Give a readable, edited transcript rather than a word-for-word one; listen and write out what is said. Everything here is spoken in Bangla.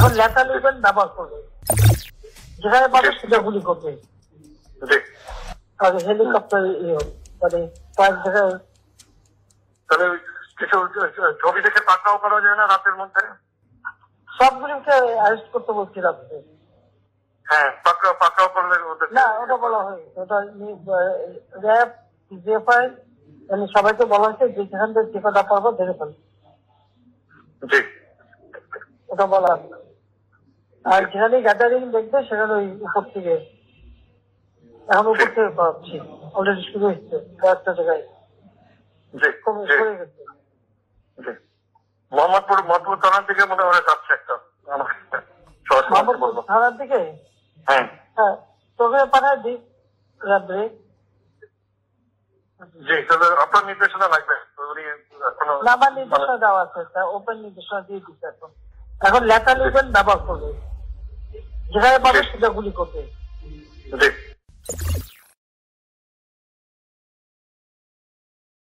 এখন লেটার লিবেন ব্যবহার করবে, যেখানে পাবে সেটা গুলি করবে। হেলিকপ্টার মানে কয়েক জায়গায় তাহলে কিছু ছবি দেখে পাকড়াও করা যায় না রাতের মধ্যে? সবগুলিকে অ্যারেস্ট করতে বলছি রাত্রে। হ্যাঁ, পাকড়াও করলে না, ওটা বলা হয়েছে, ওটা র্যাব জিএফআই মানে সবাইকে বলা হয়েছে যে যেখান থেকে টিকাটা পারবো ধরে ফেলবে, ওটা বলা আছে। আর যেখানে গ্যাদারিং দেখবে সেখানে ওই উপর থেকে, এখন উপর থেকে পাচ্ছি অলরেডি শুরু হচ্ছে কয়েকটা জায়গায় কমে গেছে। মোহাম্মদপুর থানার দিকে মনে হয় যাচ্ছে একটা থানার দিকে। হ্যাঁ, তোকে পাঠায় দিই রাত্রে। জি, তাহলে আপনার নির্দেশনা লাগবে। আমার নির্দেশনা দেওয়া আছে, ওপেন নির্দেশনা দিয়ে দিচ্ছে। এখন লেটার লিবেন ব্যবহার করবে, যেখানে পাবে সেটা গুলি করবে।